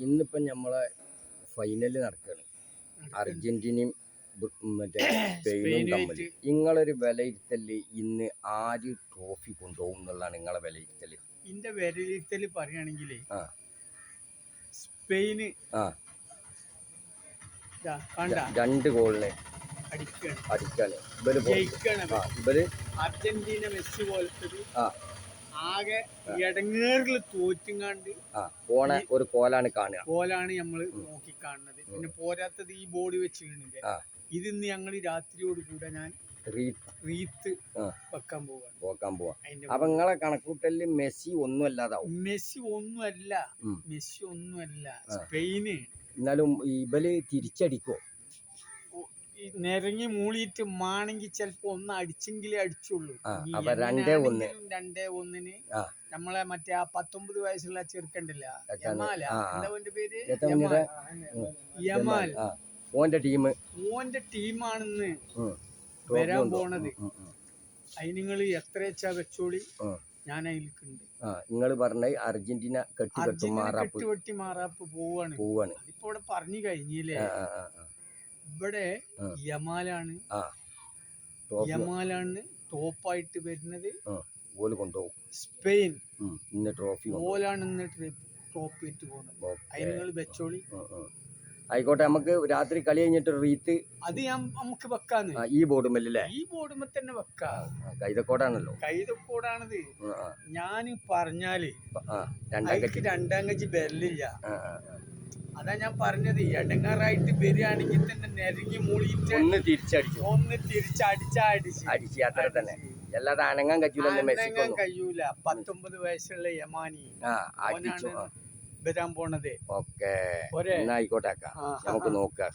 ഇന്നിപ്പം നമ്മളെ ഫൈനൽ നടക്കുകയാണ്. അർജന്റീനയും മറ്റേ സ്പെയിനും തമ്മിൽ. നിങ്ങളൊരു വിലയിരുത്തല് ഇന്ന് ആര് ട്രോഫി കൊണ്ടുപോകും എന്നുള്ളതാണ് നിങ്ങളെ വിലയിരുത്തല്? എന്റെ വിലയിരുത്തല് പറയുകയാണെങ്കിൽ സ്പെയിന് 2 ഗോളിന് അടിക്കാണ്. ഇവര് അർജന്റീന മെസ്സി പോലത്തെ ആകെ ഇടങ്ങേറിൽ തോറ്റുങ്ങാണ്ട് പോണ ഒരു കോലാണ് നമ്മള് നോക്കി കാണുന്നത്. പിന്നെ പോരാത്തത് ഈ ബോർഡ് വെച്ചിട്ടുണ്ട്. ഇതിന്ന് ഞങ്ങൾ രാത്രിയോട് കൂടെ ഞാൻ റീത്ത് വെക്കാൻ പോവാ. അപ്പൊ നിങ്ങളെ കണക്കൂട്ടലില് മെസ്സി ഒന്നും അല്ലാതാവും. മെസ്സി ഒന്നുമല്ല സ്പെയിന്. എന്നാലും ഇവല് തിരിച്ചടിക്കോ? നിരങ്ങി മൂളിയിട്ട് മാണെങ്കിൽ ചിലപ്പോ ഒന്ന് അടിച്ചെങ്കിലേ അടിച്ചുള്ളൂ. 2-1 നമ്മളെ മറ്റേ ആ 19 വയസ്സുള്ള ചെറുക്കണ്ടല്ല യമാൽ, പേര് യമാൽ, ഓന്റെ ടീമാണെന്ന് വരാൻ പോണത്. അതിന് നിങ്ങൾ എത്ര വെച്ചാ വെച്ചോളി, ഞാൻ അതിൽക്കുണ്ട്. നിങ്ങൾ പറഞ്ഞ അർജന്റീന കെട്ടുവെട്ടി മാറാപ്പ് പോവാണ്. അതിപ്പോ ഇവിടെ പറഞ്ഞു കഴിഞ്ഞില്ലേ. ഇവിടെ യമാലാണ് ടോപ്പായിട്ട് വരുന്നത്. സ്പെയിൻ ഓലാണ് ട്രോഫി ഇട്ട് പോകുന്നത്. അതിന് നിങ്ങൾ വെച്ചോളി. ആയിക്കോട്ടെ, നമുക്ക് രാത്രി കളി കഴിഞ്ഞിട്ട് റീത്ത് അത് നമുക്ക് വെക്കാന്ന്. ഈ ബോർഡുമല്ലേ? ഈ ബോർഡുമ്മ തന്നെ വെക്കാം. കൈതക്കോടാണത്. ഞാൻ പറഞ്ഞാല് 2 ഗജി ബെല്ലില്ല. അതാ ഞാൻ പറഞ്ഞത്. എടങ്ങാറായിട്ട് വരികയാണെങ്കിൽ തന്നെ നെരങ്ങി മൂളിയിട്ട് ഒന്ന് തിരിച്ചടിച്ച് അത്ര തന്നെ. അല്ലാതെ അനങ്ങാൻ കഴിയൂല. 19 വയസ്സുള്ള യമാനി വരാൻ പോണത്. ഓക്കെ, ആയിക്കോട്ടെ, നമുക്ക് നോക്കാം.